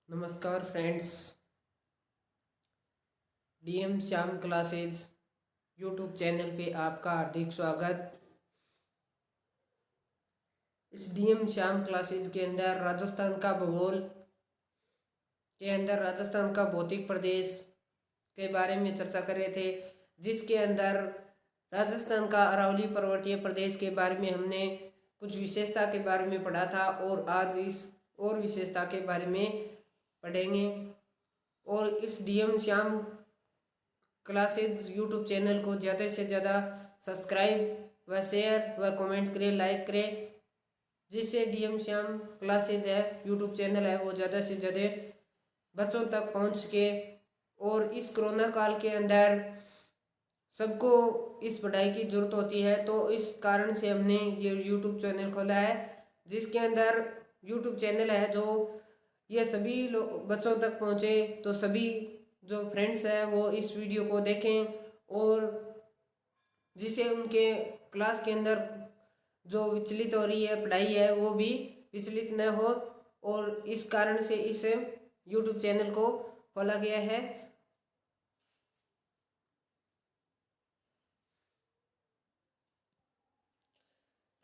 नमस्कार friends. DM Shyam classes YouTube channel पे आपका हार्दिक स्वागत। इस डीएम श्याम क्लासेज के अंदर राजस्थान का भूगोल के अंदर राजस्थान का भौतिक प्रदेश के बारे में चर्चा कर रहे थे, जिसके अंदर राजस्थान का अरावली पर्वतीय प्रदेश के बारे में हमने कुछ विशेषता के बारे में पढ़ा था और आज इस और विशेषता के बारे में पढ़ेंगे। और इस DM Shyam classes YouTube channel को ज़्यादा से ज़्यादा सब्सक्राइब व शेयर व कमेंट करें, लाइक करें, जिससे डीएम श्याम क्लासेज है यूट्यूब चैनल है वो ज़्यादा से ज़्यादा बच्चों तक पहुंच सके। और इस कोरोना काल के अंदर सबको इस पढ़ाई की ज़रूरत होती है, तो इस कारण से हमने ये यूट्यूब चैनल खोला है, जिसके अंदर यूट्यूब चैनल है जो ये सभी लोग बच्चों तक पहुँचे, तो सभी जो फ्रेंड्स हैं वो इस वीडियो को देखें और जिसे उनके क्लास के अंदर जो विचलित हो रही है पढ़ाई है वो भी विचलित न हो। और इस कारण से इस यूट्यूब चैनल को खोला गया है।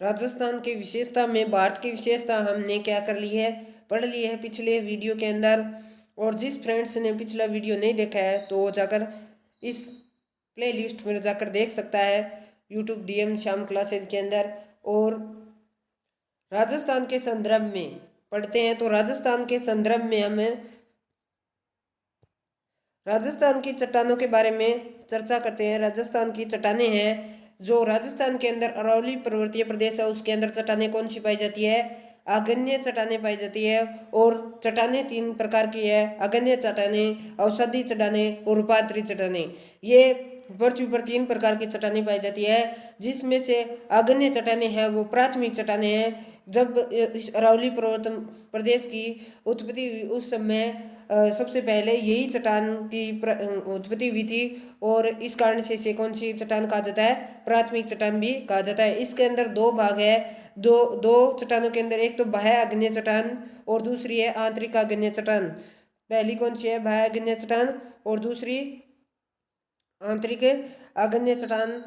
राजस्थान की विशेषता में भारत की विशेषता हमने क्या कर ली है, पढ़ ली है पिछले वीडियो के अंदर। और जिस फ्रेंड्स ने पिछला वीडियो नहीं देखा है तो वो जाकर इस प्ले लिस्ट में जाकर देख सकता है यूट्यूब डीएम श्याम क्लासेज के अंदर। और राजस्थान के संदर्भ में पढ़ते हैं तो राजस्थान के संदर्भ में हमें राजस्थान की चट्टानों के बारे में चर्चा करते हैं। राजस्थान की चट्टानें हैं जो राजस्थान के अंदर अरावली पर्वतीय प्रदेश है उसके अंदर चट्टानें कौन सी पाई जाती है, आग्नेय चट्टानें पाई जाती है। और चट्टानें तीन प्रकार की है, आग्नेय चट्टानें, औषधि चट्टानें और रूपांतरित चट्टानें। ये पृथ्वी पर तीन प्रकार की चट्टानें पाई जाती है, जिसमें से आग्नेय चट्टानें हैं वो प्राथमिक चट्टानें हैं। जब इस अरावली पर्वत प्रदेश की उत्पत्ति हुई उस समय सबसे पहले यही चट्टान की उत्पत्ति हुई थी। और इस कारण से इसे कौन सी चट्टान कहा जाता है, प्राथमिक चट्टान भी कहा जाता है। इसके अंदर दो भाग है, दो दो चट्टानों के अंदर, एक तो बाह्य आग्नेय चट्टान और दूसरी है आंतरिक आग्नेय चट्टान। पहली कौन सी है, बाह्य आग्नेय चट्टान, और दूसरी आंतरिक आग्नेय चट्टान।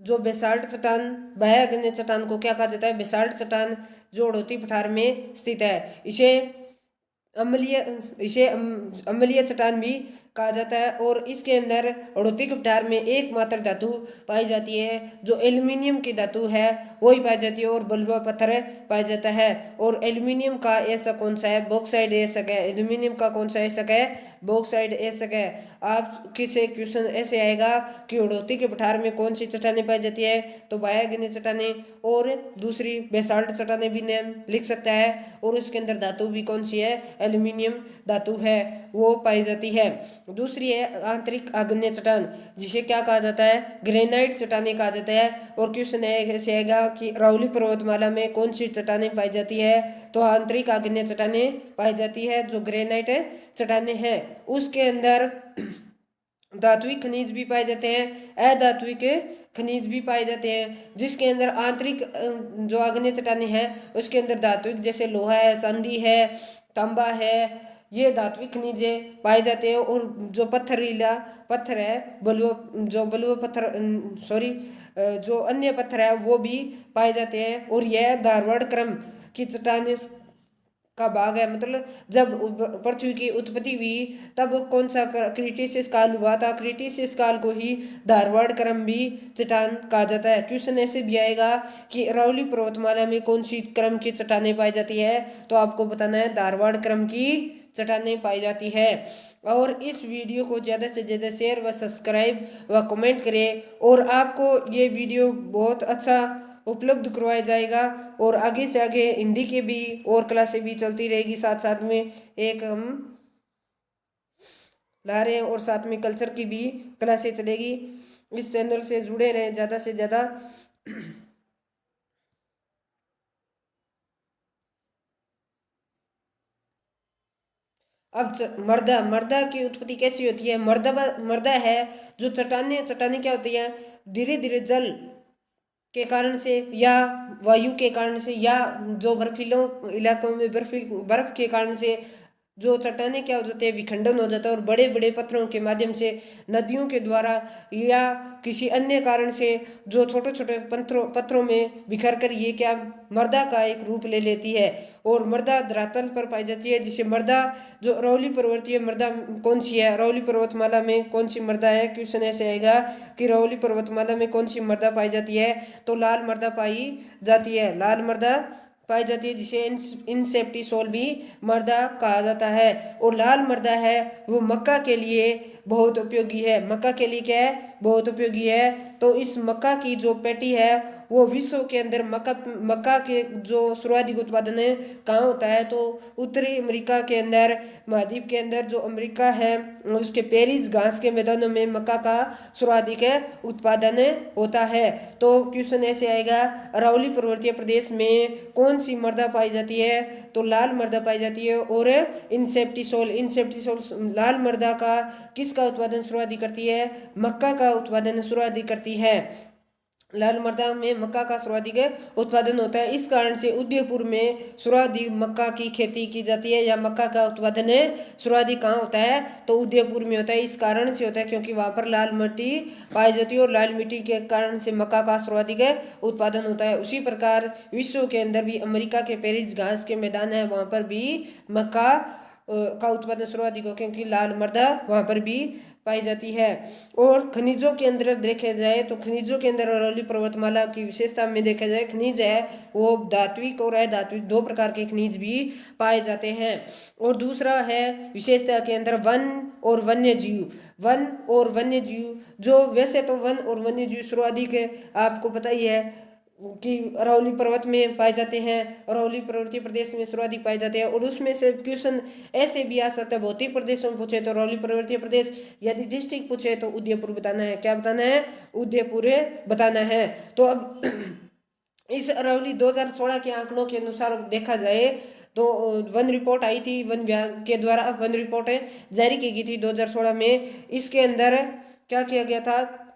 जो बेसाल्ट चट्टान, बाह्य आग्नेय चट्टान को क्या कहा जाता है, बेसाल्ट चट्टान, जो हड़ौती पठार में स्थित है। अम्लीय अम्लीय चट्टान भी कहा जाता है। और इसके अंदर हड़ौती के पठार में एकमात्र धातु पाई जाती है जो एल्यूमिनियम की धातु है वही पाई जाती है, और बलुआ पत्थर पाया जाता है। और एल्यूमिनियम का ऐसा कौन सा है, बॉक्साइड ऐसा है। एल्यूमिनियम का कौन सा ऐसा है, बॉक्साइड ऐसा है। आप किसे क्वेश्चन ऐसे आएगा कि हड़ौती के पठार में कौन सी चट्टानें पाई जाती है, तो बाह्य आग्नेय चट्टानें, और दूसरी बेसाल्ट चट्टानें भी नाम लिख सकता है। और उसके अंदर धातु भी कौन सी है, एल्यूमिनियम धातु है वो पाई जाती है। दूसरी है आंतरिक आग्नेय चट्टान, जिसे क्या कहा जाता है, ग्रेनाइट चट्टानें कहा जाता है। और क्वेश्चन ऐसे आएगा कि अरावली पर्वतमाला में कौन सी चट्टानें पाई जाती है, तो आंतरिक आग्नेय चट्टानें पाई जाती है जो ग्रेनाइट चट्टानें हैं। उसके अंदर धात्विक खनिज भी पाए जाते हैं, अधात्विक खनिज भी पाए जाते हैं। जिसके अंदर आंतरिक जो आग्नेय चट्टानें हैं उसके अंदर धात्विक जैसे लोहा है, चांदी है, तांबा है, ये धात्विक खनिज पाए जाते हैं। और जो पत्थरीला पत्थर है, बलुआ पत्थर, सॉरी, जो अन्य पत्थर है वो भी पाए जाते हैं। और यह धारवाड़ क्रम की चट्टानें का भाग है। मतलब जब पृथ्वी की उत्पत्ति हुई तब कौन सा क्रिटेशियस काल हुआ था, क्रिटेशियस काल को ही धारवाड़ क्रम भी चट्टान कहा जाता है। क्वेश्चन ऐसे भी आएगा कि अरावली पर्वतमाला में कौन सी क्रम की चट्टानें पाई जाती है, तो आपको बताना है धारवाड़ क्रम की चट्टानें पाई जाती है। और इस वीडियो को ज़्यादा से ज़्यादा शेयर व सब्सक्राइब व कमेंट करें, और आपको ये वीडियो बहुत अच्छा उपलब्ध करवाया जाएगा। और आगे से आगे हिंदी के भी और क्लासें भी चलती रहेगी, साथ साथ में एक हम ला रहे हैं, और साथ में कल्चर की भी क्लासें चलेगी। इस चैनल से जुड़े रहें ज़्यादा से ज़्यादा। अब मर्दा मर्दा की उत्पत्ति कैसी होती है, मर्दा मर्दा है जो चट्टाने चट्टाने क्या होती है, धीरे धीरे जल के कारण से या वायु के कारण से या जो बर्फीलों इलाकों में बर्फ के कारण से जो चट्टाने क्या हो जाते हैं, विखंडन हो जाता है और बड़े बड़े पत्थरों के माध्यम से, नदियों के द्वारा या किसी अन्य कारण से जो छोटे छोटे पत्थरों में बिखर कर ये क्या मृदा का एक रूप ले लेती है और मृदा धरातल पर पाई जाती है। जिसे मृदा, जो अरवली पर्वतीय मृदा कौन सी है, अरवली पर्वतमाला में कौन सी मृदा है, क्वेश्चन ऐसे आएगा कि अरवली पर्वतमाला में कौन सी मृदा पाई जाती है, तो लाल मृदा पाई जाती है, लाल मृदा पाई जाती है, जिसे इनसेप्टी सोल भी मृदा कहा जाता है। और लाल मृदा है वो मक्का के लिए बहुत उपयोगी है, मक्का के लिए क्या है, बहुत उपयोगी है। तो इस मक्का की जो पेटी है वो विश्व के अंदर मक्का मक्का के जो सर्वाधिक उत्पादन है कहाँ होता है, तो उत्तरी अमेरिका के अंदर, महाद्वीप के अंदर जो अमेरिका है उसके पेरिस घास के मैदानों में मक्का का सर्वाधिक उत्पादन होता है। तो क्वेश्चन ऐसे आएगा, अरावली पर्वतीय प्रदेश में कौन सी मृदा पाई जाती है, तो लाल मृदा पाई जाती है। और इंसेप्टिसोल लाल मृदा का किसका उत्पादन सर्वाधिक करती है, मक्का का उत्पादन सर्वाधिक करती है, लाल मृदा में मक्का का सर्वाधिक उत्पादन होता है। इस कारण से उदयपुर में सर्वाधिक मक्का की खेती की जाती है, या मक्का का उत्पादन सर्वाधिक कहाँ होता है, तो उदयपुर में होता है। इस कारण से होता है क्योंकि वहाँ पर लाल मिट्टी पाई जाती है और लाल मिट्टी के कारण से मक्का का सर्वाधिक उत्पादन होता है। उसी प्रकार विश्व के अंदर भी अमेरिका के पेरिस घास के मैदान है, वहाँ पर भी मक्का का उत्पादन सर्वाधिक हो क्योंकि लाल मृदा वहाँ पर भी पाई जाती है। और खनिजों के अंदर देखा जाए तो खनिजों के अंदर अरवली पर्वतमाला की विशेषता में देखा जाए, खनिज है वो धात्विक और अधात्विक दो प्रकार के खनिज भी पाए जाते हैं। और दूसरा है विशेषता के अंदर वन और वन्य जीव, वन और वन्य जीव, जो वैसे तो वन और वन्य जीव सर्वाधिक है, आपको पता ही है कि अरवली पर्वत में पाए जाते हैं, अरवली पर्वतीय प्रदेश में सर्वाधिक पाए जाते हैं। और उसमें से क्वेश्चन ऐसे भी आ सकता है, भौतिक प्रदेशों में पूछे तो अरवली पर्वतीय प्रदेश, यदि डिस्ट्रिक्ट पूछे तो उदयपुर बताना है, क्या बताना है, उदयपुर बताना है। तो अब इस अरवली 2016 के आंकड़ों के अनुसार देखा जाए तो वन रिपोर्ट आई थी, वन विभाग के द्वारा वन रिपोर्ट जारी की गई थी 2016 में। इसके अंदर क्या किया गया था,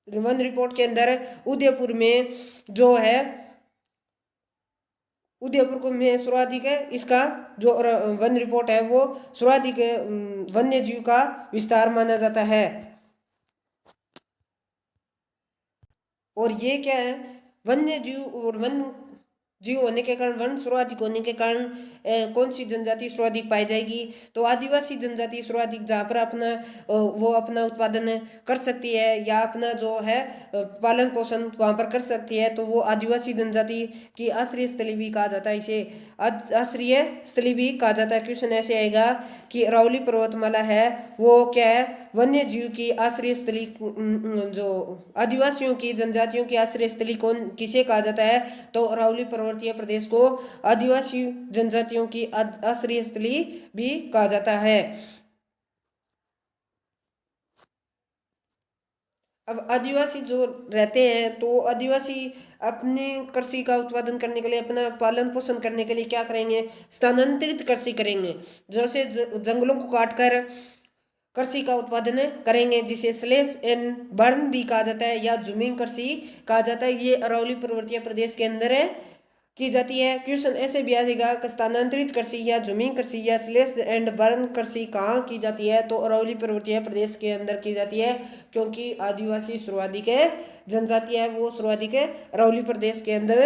वन रिपोर्ट के अंदर उदयपुर में जो है, उदयपुर को में सर्वाधिक है इसका जो वन रिपोर्ट है वो सर्वाधिक वन्य जीव का विस्तार माना जाता है। और ये क्या है, वन्य जीव और वन जीव होने के कारण, वन सर्वाधिक होने के कारण कौन सी जनजाति सर्वाधिक पाई जाएगी, तो आदिवासी जनजाति सर्वाधिक, जहाँ पर अपना वो अपना उत्पादन कर सकती है या अपना जो है पालन पोषण वहाँ पर कर सकती है, तो वो आदिवासी जनजाति की आश्रय स्थली भी कहा जाता है, इसे आश्रय स्थली भी कहा जाता है। क्वेश्चन ऐसे आएगा कि अरावली पर्वतमाला है वो क्या है, वन्य जीव की आश्रय स्थली, जो आदिवासियों की जनजातियों की आश्रय स्थली कौन किसे कहा जाता है, तो अरावली पर्वतीय प्रदेश को आदिवासी जनजातियों की आश्रय स्थली भी कहा जाता है। अब आदिवासी जो रहते हैं तो आदिवासी अपने कृषि का उत्पादन करने के लिए, अपना पालन पोषण करने के लिए क्या करेंगे, स्थानांतरित कृषि करेंगे, जैसे जंगलों को काटकर कृषि का उत्पादन करेंगे, जिसे स्लेश एंड बर्न भी कहा जाता है या जूमिंग कृषि कहा जाता है। ये अरावली पर्वतीय प्रदेश के अंदर की जाती है। क्वेश्चन ऐसे भी आएगा कि स्थानांतरित कृषि या जूमिंग कृषि या स्लेश एंड बर्न कृषि कहाँ की जाती है, तो अरावली पर्वतीय प्रदेश के अंदर की जाती है, क्योंकि आदिवासी सर्वाधिक जनजाति है वो सर्वाधिक अरावली प्रदेश के अंदर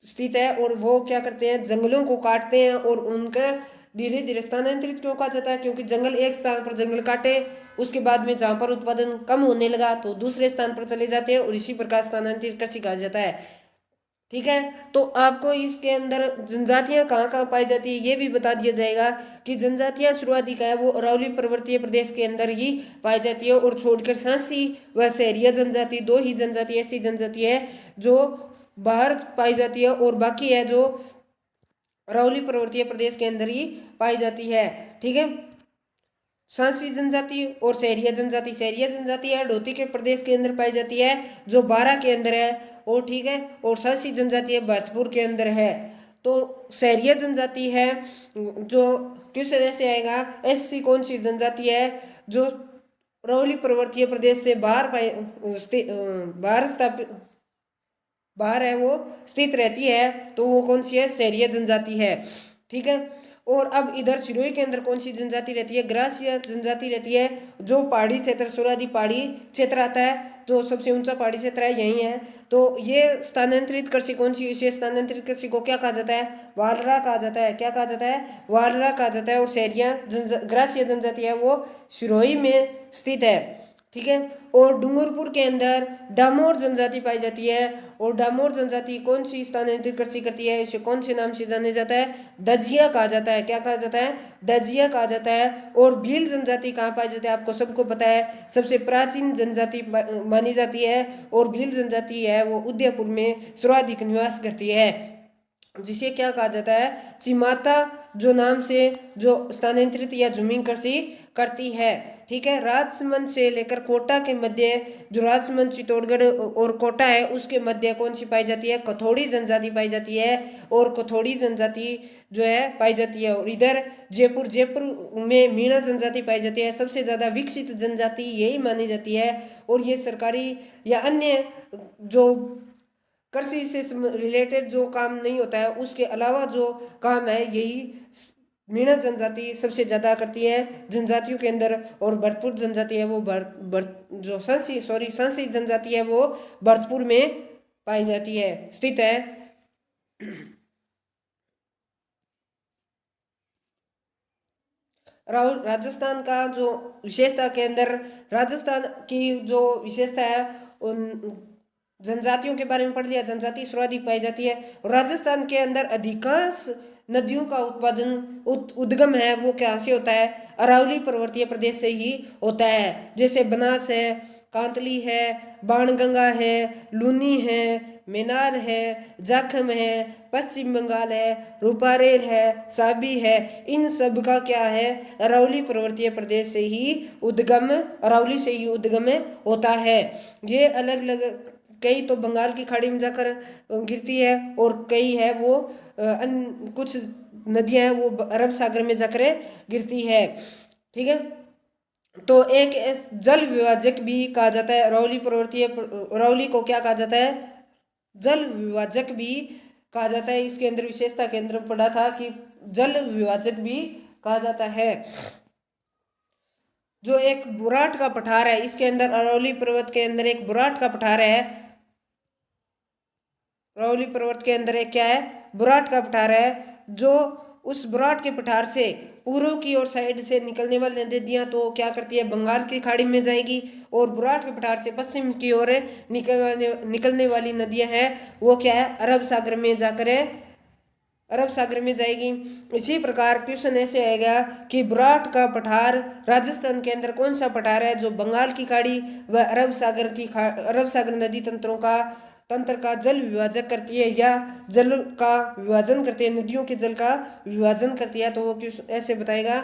स्थित है। और वो क्या करते हैं, जंगलों को काटते हैं और उनका धीरे धीरे स्थानांतरित क्यों कहा जाता है, क्योंकि जंगल एक स्थान पर जंगल काटे, उसके बाद में जहाँ पर उत्पादन कम होने लगा तो दूसरे स्थान पर चले जाते हैं, और इसी प्रकार स्थानांतरित कृषि कहा जाता है। ठीक है, तो आपको इसके अंदर जनजातियां कहाँ कहाँ पाई जाती है ये भी बता दिया जाएगा कि जनजातियां शुरुआती का है वो अरावली पर्वतीय प्रदेश के अंदर ही पाई जाती है, और छोड़कर सांसी व सहरिया जनजाति, दो ही जनजाति ऐसी जनजाति है जो बाहर पाई जाती है, और बाकी है जो अरावली पर्वतीय प्रदेश के अंदर ही पाई जाती है। ठीक है, सांसी जनजाति और सहरिया जनजाति, सहरिया जनजाति है हडोती के प्रदेश के अंदर पाई जाती है जो बारां के अंदर है, और ठीक है, और सांसी जनजाति है भरतपुर के अंदर है। तो सहरिया जनजाति है जो क्वेश्चन ऐसे आएगा, ऐसी कौन सी जनजाति है जो अरावली पर्वतीय प्रदेश से बाहर बाहर स्थापित बाहर है वो स्थित रहती है, तो वो कौन सी है, सहरिया जनजाति है। ठीक है, और अब इधर सिरोही के अंदर कौन सी जनजाति रहती है, ग्रासीय जनजाति रहती है, जो पहाड़ी क्षेत्र सर्वाधिक पहाड़ी क्षेत्र आता है, जो सबसे ऊंचा पहाड़ी क्षेत्र है यही है। तो ये स्थानांतरित कृषि कौन सी, इसे स्थानांतरित कृषि को क्या कहा जाता है, वालरा कहा जाता है। क्या कहा जाता है, वालरा कहा जाता है। और शहरिया ग्रासीय जनजाति है वो सिरोही में स्थित है, ठीक है। और डूंगरपुर के अंदर डामोर जनजाति पाई जाती है। और डामोर जनजाति कौन सी स्थानांतरित कृषि करती है, इसे कौन से नाम से जाना जाता है, दजिया कहा जाता है। क्या कहा जाता है, दजिया कहा जाता है। और भील जनजाति कहाँ पाई जाती है, आपको सबको पता है, सबसे प्राचीन जनजाति मानी जाती है। और भील जनजाति है वो उदयपुर में सर्वाधिक निवास करती है, जिसे क्या कहा जाता है, चिमाता जो नाम से जो स्थानांतरित या जूमिंग कृषि करती है, ठीक है। राजसमंद से लेकर कोटा के मध्य, जो राजसमंद चित्तौड़गढ़ और कोटा है उसके मध्य कौन सी पाई जाती है, कथोड़ी जनजाति पाई जाती है। और कथोड़ी जनजाति जो है पाई जाती है। और इधर जयपुर में मीणा जनजाति पाई जाती है। सबसे ज़्यादा विकसित जनजाति यही मानी जाती है। और ये सरकारी या अन्य जो कृषि से रिलेटेड जो काम नहीं होता है उसके अलावा जो काम है यही मीणा जनजाति सबसे ज़्यादा करती है जनजातियों के अंदर। और भरतपुर जनजाति है वो जो संसी जनजाति है वो भरतपुर में पाई जाती है, स्थित है। राहुल, राजस्थान का जो विशेषता के अंदर, राजस्थान की जो विशेषता है उन जनजातियों के बारे में पढ़ लिया। जनजाति सर्वाधिक पाई जाती है। और राजस्थान के अंदर अधिकांश नदियों का उत्पादन उद्गम है वो कहाँ से होता है, अरावली पर्वतीय प्रदेश से ही होता है। जैसे बनास है, कांतली है, बाणगंगा है, लूनी है, मेनार है, जाखम है, पश्चिम बंगाल है, रूपारेल है, साबी है, इन सब का क्या है, अरावली पर्वतीय प्रदेश से ही उद्गम, अरावली से ही उद्गम होता है। ये अलग अलग, कई तो बंगाल की खाड़ी में जाकर गिरती है और कई है वो कुछ नदियां हैं वो अरब सागर में जाकर गिरती है, ठीक है। तो एक जल विभाजक भी कहा जाता है अरावली पर्वतीय, अरावली को क्या कहा जाता है, जल विभाजक भी कहा जाता है। इसके अंदर विशेषता के अंदर पढ़ा था कि जल विभाजक भी कहा जाता है। जो एक बुराट का पठार है, इसके अंदर अरावली पर्वत के अंदर एक बुराट का पठार है। अरावली पर्वत के अंदर एक क्या है, बुराट का पठार है। जो उस बुराट के पठार से पूर्व की ओर साइड से निकलने वाली नदियां तो क्या करती है, बंगाल की खाड़ी में जाएगी। और बुराट के पठार से पश्चिम की ओर निकलने वाली नदियां हैं वो क्या है, अरब सागर में जाकर अरब सागर में जाएगी। इसी प्रकार क्वेश्चन ऐसे आएगा कि बुराट का पठार राजस्थान के अंदर कौन सा पठार है जो बंगाल की खाड़ी व अरब सागर नदी तंत्र का जल विभाजक करती है या जल का विभाजन करती है, नदियों के जल का विभाजन करती है। तो वो क्वेश्चन ऐसे बताएगा,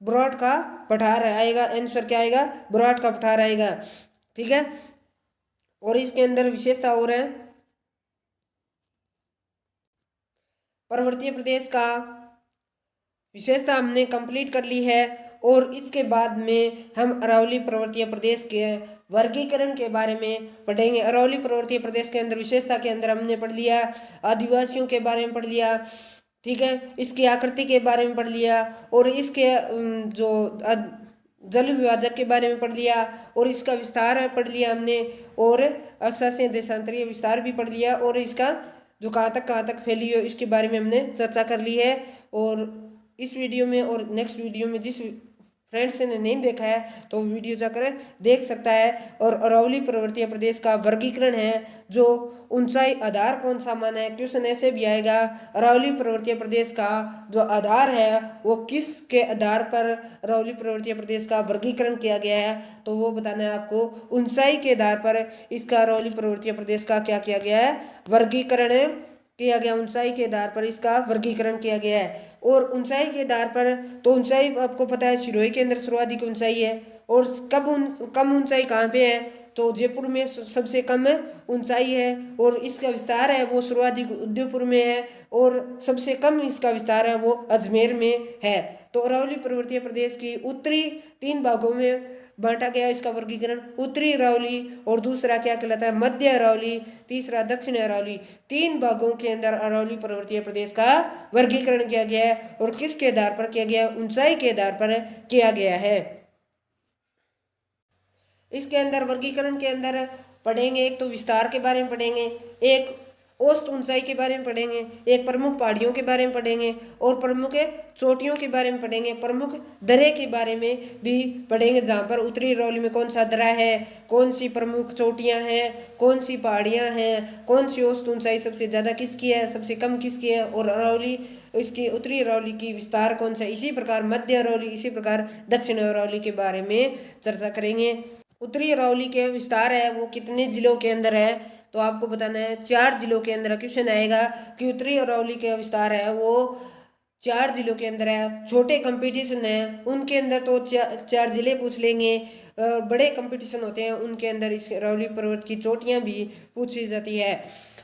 बुराट का पठार आएगा, आंसर क्या आएगा, बुराट का पठार आएगा, ठीक है। और इसके अंदर विशेषता और है, पर्वतीय प्रदेश का विशेषता हमने कंप्लीट कर ली है। और इसके बाद में हम अरावली पर्वतीय प्रदेश के वर्गीकरण के बारे में पढ़ेंगे। अरावली पर्वतीय प्रदेश के अंदर विशेषता के अंदर हमने पढ़ लिया, आदिवासियों के बारे में पढ़ लिया, ठीक है, इसकी आकृति के बारे में पढ़ लिया, और इसके जो जल विभाजक के बारे में पढ़ लिया, और इसका विस्तार पढ़ लिया हमने, और अक्षांशीय देशांतरीय विस्तार भी पढ़ लिया, और इसका जो कहाँ तक फैली हो इसके बारे में हमने चर्चा कर ली है। और इस वीडियो में और नेक्स्ट वीडियो में जिस फ्रेंड्स ने नहीं देखा है तो वीडियो जाकर देख सकता है। और अरावली पर्वतीय प्रदेश का वर्गीकरण है, जो ऊंचाई आधार कौन सा माना है, क्वेश्चन ऐसे भी आएगा, अरावली पर्वतीय प्रदेश का जो आधार है वो किस के आधार पर अरावली पर्वतीय प्रदेश का वर्गीकरण किया गया है, तो वो बताना है आपको। ऊंचाई के आधार पर इसका अरावली पर्वतीय प्रदेश का क्या किया गया है, वर्गीकरण किया गया, ऊंचाई के आधार पर इसका वर्गीकरण किया गया है। और ऊंचाई के आधार पर, तो ऊंचाई आपको पता है सिरोही के अंदर सर्वाधिक ऊंचाई है। और कम ऊंचाई कहाँ पे है, तो जयपुर में सबसे कम ऊंचाई है। और इसका विस्तार है वो सर्वाधिक उदयपुर में है। और सबसे कम इसका विस्तार है वो अजमेर में है। तो अरावली पर्वतीय प्रदेश की उत्तरी 3 भागों में बांटा गया इसका वर्गीकरण। उत्तरी अरावली और दूसरा क्या कहलाता है मध्य अरावली, तीसरा दक्षिण अरावली। 3 भागों के अंदर अरावली पर्वतीय प्रदेश का वर्गीकरण किया गया है और किसके आधार पर किया गया, ऊंचाई के आधार पर किया गया है। इसके अंदर वर्गीकरण के अंदर पढ़ेंगे, एक तो विस्तार के बारे में पढ़ेंगे, एक औसत ऊंचाई के बारे में पढ़ेंगे, एक प्रमुख पहाड़ियों के बारे में पढ़ेंगे और प्रमुख चोटियों के बारे में पढ़ेंगे, प्रमुख दर्रे के बारे में भी पढ़ेंगे, जहाँ पर उत्तरी अरावली में कौन सा दर्रा है, कौन सी प्रमुख चोटियाँ हैं, कौन सी पहाड़ियाँ हैं, कौन सी औसत ऊंचाई सबसे ज़्यादा किसकी है, सबसे कम किसकी है, और अरावली इसकी उत्तरी अरावली की विस्तार कौन सा। इसी प्रकार मध्य अरावली, इसी प्रकार दक्षिण अरावली के बारे में चर्चा करेंगे। उत्तरी अरावली के विस्तार है वो कितने जिलों के अंदर है, तो आपको बताना है 4 जिलों के अंदर। क्वेश्चन आएगा कि उत्तरी अरावली का विस्तार है वो 4 जिलों के अंदर है। छोटे कंपटीशन है उनके अंदर तो 4 जिले पूछ लेंगे, बड़े कंपटीशन होते हैं उनके अंदर इस अरावली पर्वत की चोटियां भी पूछी जाती है।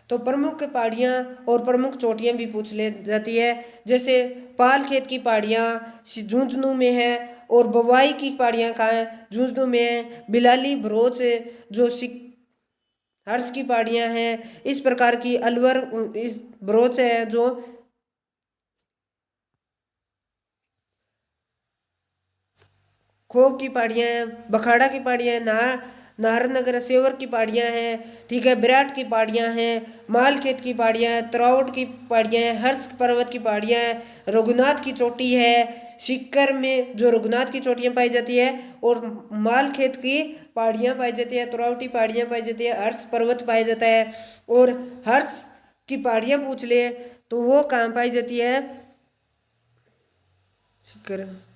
तो प्रमुख पहाड़ियां और प्रमुख चोटियां भी पूछ ले जाती है, जैसे पालखेत की पहाड़ियां झुंझुनू में है और बवाई की पहाड़ियां कहाँ है, झुंझुनू में है। बिलाली भरोच जो हर्ष की पहाड़ियां हैं, इस प्रकार की अलवर इस भरोच है जो खो की पहाड़ियां हैं, बखाड़ा की पहाड़ियां हैं, नाहरनगर सेवर की पहाड़ियां हैं, ठीक है, विराट की पहाड़ियां हैं, मालखेत की पहाड़ियां हैं, त्राउट की पहाड़ियां हैं, हर्ष पर्वत की पहाड़ियां हैं, रघुनाथ की चोटी है, सीकर में जो रघुनाथ की चोटियां पाई जाती है, और मालखेत की पहाड़ियां पाई जाती है, त्राउटी पहाड़ियां पाई जाती है, हर्ष पर्वत पाया जाता है। और हर्ष की पहाड़ियां पूछ ले तो वो कहाँ पाई जाती है,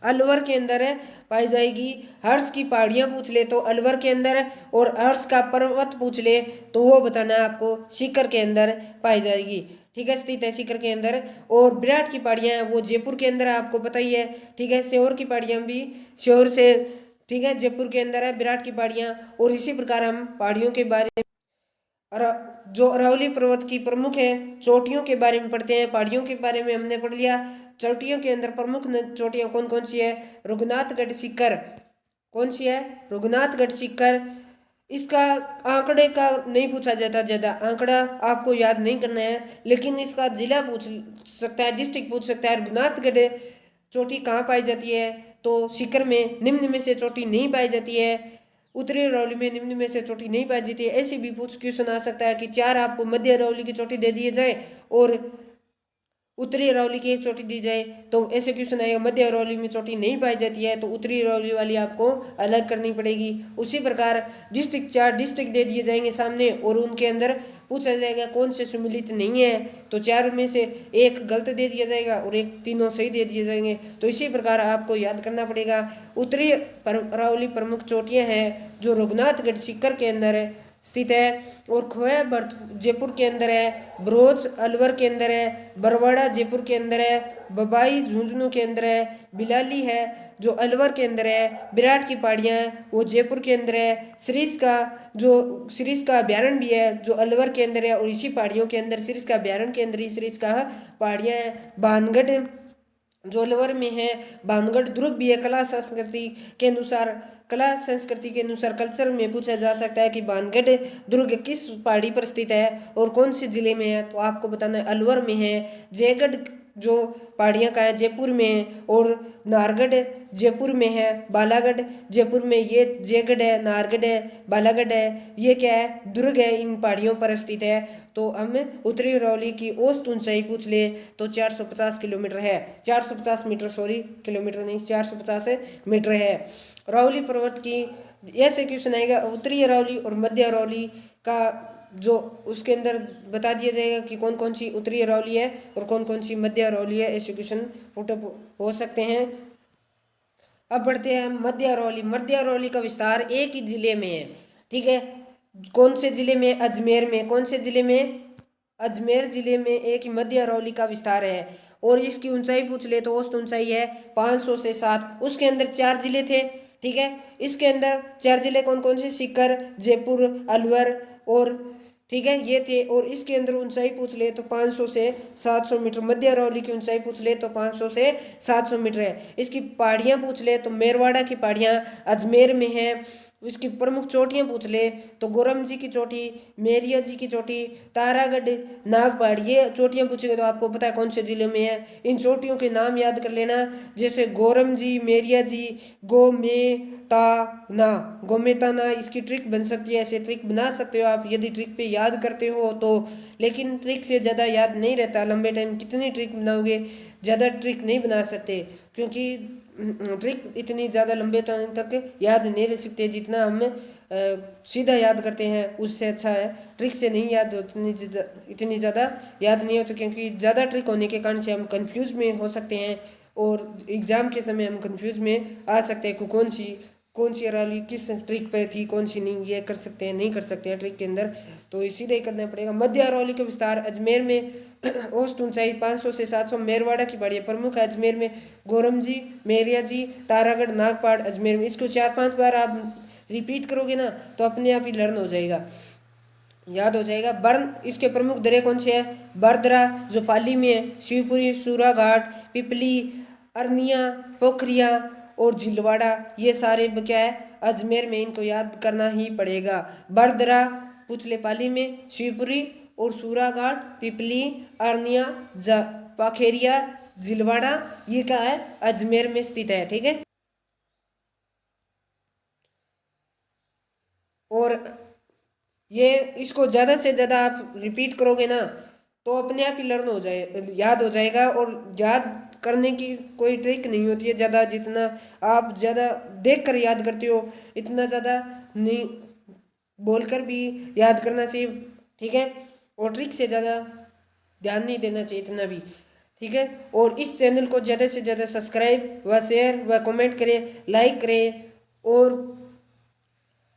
अलवर के अंदर पाई जाएगी। हर्ष की पहाड़ियां पूछ ले तो अलवर के अंदर, और हर्ष का पर्वत पूछ ले तो वो बताना है आपको सीकर के अंदर पाई जाएगी, ठीक है, स्थित है सीकर के अंदर। और विराट की पहाड़ियां हैं वो जयपुर के अंदर है, आपको पता ही है, ठीक है। श्योर की पहाड़ियां भी श्योर से, ठीक है, जयपुर के अंदर है विराट की पहाड़ियां। और इसी प्रकार हम पहाड़ियों के बारे में जो अरावली पर्वत की प्रमुख है चोटियों के बारे में पढ़ते हैं। पहाड़ियों के बारे में हमने पढ़ लिया। चोटियों के अंदर प्रमुख चोटियां कौन कौन सी है, रघुनाथगढ़ सीकर, कौन सी है, रघुनाथगढ़ सीकर। इसका आंकड़े का नहीं पूछा जाता, ज़्यादा आंकड़ा आपको याद नहीं करना है, लेकिन इसका जिला पूछ सकता है, डिस्ट्रिक्ट पूछ सकता है। रघुनाथगढ़ चोटी कहाँ पाई जाती है, तो सीकर में। निम्न में से चोटी नहीं पाई जाती है, उत्तरी अरावली में निम्न में से चोटी नहीं पाई जाती है। ऐसे भी पूछ क्वेश्चन आ सकता है कि 4 आपको मध्य अरावली की चोटी दे दिए जाए और उत्तरी अरावली की एक चोटी दी जाए, तो ऐसे क्वेश्चन आएगा मध्य अरावली में चोटी नहीं पाई जाती है तो उत्तरी अरावली वाली आपको अलग करनी पड़ेगी। उसी प्रकार डिस्ट्रिक्ट 4 डिस्ट्रिक्ट दे दिए जाएंगे सामने और उनके अंदर पूछा जाएगा कौन से सम्मिलित नहीं है, तो 4 में से एक गलत दे दिया जाएगा और एक तीनों सही दे दिए जाएंगे। तो इसी प्रकार आपको याद करना पड़ेगा। उत्तरी अरावली प्रमुख चोटियाँ हैं जो रघुनाथगढ़ सीकर के अंदर स्थित है, और खोया बर्थ जयपुर के अंदर है, बरोच अलवर के अंदर है, बरवाड़ा जयपुर के अंदर है, बबाई झुंझुनू के अंदर है, बिलाली है जो अलवर के अंदर है, विराट की पहाड़ियाँ हैं वो जयपुर के अंदर है, सरिस का अभ्यारण्य भी है जो अलवर के अंदर है, और इसी पहाड़ियों के अंदर सरिस का अभ्यारण्य के अंदर ही सरिस का पहाड़ियाँ हैं। भानगढ़ जो अलवर में है, भानगढ़ दुर्ग भी है। कला संस्कृति के अनुसार कल्चर में पूछा जा सकता है कि भानगढ़ दुर्ग किस पहाड़ी पर स्थित है और कौन से जिले में है, तो आपको बताना है अलवर में है। जयगढ़ जो पहाड़ियाँ का है जयपुर में है, और नाहरगढ़ जयपुर में है, बालागढ़ जयपुर में, ये जयगढ़ है, नाहरगढ़ है, बालागढ़ है, ये क्या है, दुर्ग है, इन पहाड़ियों पर स्थित है। तो हम उत्तरी अरावली की औसत ऊंचाई पूछ ले तो 450 किलोमीटर है, 450 मीटर, सॉरी किलोमीटर नहीं, 450 मीटर है। अरावली पर्वत की ऐसे क्वेश्चन आएगा उत्तरी अरावली और मध्य अरावली का, जो उसके अंदर बता दिया जाएगा कि कौन कौन सी उत्तरी अरावली है और कौन कौन सी मध्य अरावली है। ऐसे क्वेश्चन पुटअप हो सकते हैं। अब बढ़ते हैं मध्य अरावली। मध्य अरावली का विस्तार एक ही जिले में है, ठीक है, कौन से जिले में, अजमेर में। कौन से जिले में, अजमेर जिले में एक ही मध्य अरावली का विस्तार है, और इसकी ऊंचाई पूछ ले तो औसत ऊंचाई है 500 से 7। उसके अंदर 4 जिले थे, ठीक है, इसके अंदर 4 जिले कौन कौन से, सीकर, जयपुर, अलवर और ठीक है, ये थे। और इसके अंदर ऊंचाई पूछ ले तो 500 से 700 मीटर, मध्य अरवली की ऊंचाई पूछ ले तो 500 से 700 मीटर है। इसकी पहाड़ियाँ पूछ ले तो मेरवाड़ा की पहाड़ियाँ अजमेर में है। इसकी प्रमुख चोटियाँ पूछ ले तो गोरम जी की चोटी, मेरिया जी की चोटी, तारागढ़, नागपहाड़, ये चोटियाँ पूछेंगे तो आपको पता है कौन से जिले में है। इन चोटियों के नाम याद कर लेना, जैसे गोरम जी, मेरिया जी, गोमेताना। गोमेताना इसकी ट्रिक बन सकती है, ऐसे ट्रिक बना सकते हो आप यदि ट्रिक पे याद करते हो तो। लेकिन ट्रिक से ज़्यादा याद नहीं रहता, लंबे टाइम कितनी ट्रिक बनाओगे, ज़्यादा ट्रिक नहीं बना सकते, क्योंकि ट्रिक इतनी ज़्यादा लंबे टाइम तक याद नहीं रह सकते जितना हम सीधा याद करते हैं उससे अच्छा है। ट्रिक से नहीं याद इतनी ज़्यादा याद नहीं होती, क्योंकि ज़्यादा ट्रिक होने के कारण से हम कंफ्यूज में हो सकते हैं और एग्ज़ाम के समय हम कंफ्यूज में आ सकते हैं कि कौन सी अरावली किस ट्रिक पे थी, कौन सी नहीं, ये कर सकते हैं नहीं कर सकते हैं ट्रिक के अंदर, तो सीधे ही करना पड़ेगा। मध्य अरावली का विस्तार अजमेर में औसत ऊंचाई 500 से 700, मेरवाड़ा की पहाड़ियाँ प्रमुख है अजमेर में, गोरम जी, मेरिया जी, तारागढ़, नागपाड़ अजमेर में। इसको 4-5 बार आप रिपीट करोगे ना तो अपने आप ही लर्न हो जाएगा, याद हो जाएगा। बर्न, इसके प्रमुख दर्रे कौन से हैं? बरदरा जो पाली में है, शिवपुरी, सूराघाट, पिपली, अरनिया, पोखरिया और झिलवाड़ा, ये सारे क्या है? अजमेर में। इनको याद करना ही पड़ेगा। बरदरा पुछले पाली में, शिवपुरी और सूराघाट, पिपली, अरनिया, पाखेरिया, झिलवाड़ा, ये क्या है? अजमेर में स्थित है। ठीक है। और ये इसको ज़्यादा से ज़्यादा आप रिपीट करोगे ना तो अपने आप ही लर्न हो जाए, याद हो जाएगा। और याद करने की कोई ट्रिक नहीं होती है ज़्यादा, जितना आप ज़्यादा देख कर याद करते हो इतना ज़्यादा नहीं बोलकर भी याद करना चाहिए। ठीक है। और ट्रिक से ज़्यादा ध्यान नहीं देना चाहिए इतना भी। ठीक है। और इस चैनल को ज़्यादा से ज़्यादा सब्सक्राइब व शेयर व कमेंट करें, लाइक करें। और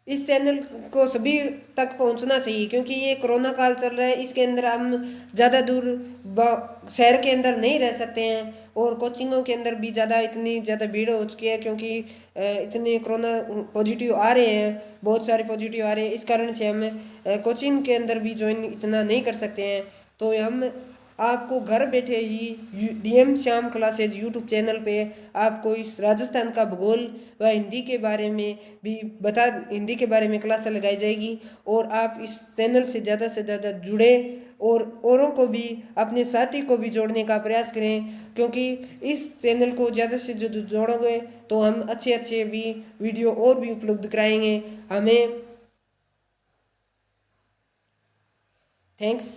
इस चैनल को सभी तक पहुंचना चाहिए, क्योंकि ये कोरोना काल चल रहा है, इसके अंदर हम ज़्यादा दूर शहर के अंदर नहीं रह सकते हैं। और कोचिंगों के अंदर भी ज़्यादा इतनी ज़्यादा भीड़ हो चुकी है, क्योंकि इतने कोरोना पॉजिटिव आ रहे हैं, बहुत सारे पॉजिटिव आ रहे हैं, इस कारण से हम कोचिंग के अंदर भी ज्वाइन इतना नहीं कर सकते हैं। तो हम आपको घर बैठे ही DM Shyam classes YouTube channel पे आपको इस राजस्थान का भूगोल व हिंदी के बारे में भी हिंदी के बारे में क्लासें लगाई जाएगी। और आप इस चैनल से ज़्यादा जुड़े और औरों को भी, अपने साथी को भी जोड़ने का प्रयास करें, क्योंकि इस चैनल को ज़्यादा से ज़्यादा जोड़ोगे तो हम अच्छे अच्छे भी वीडियो और भी उपलब्ध कराएंगे। हमें थैंक्स।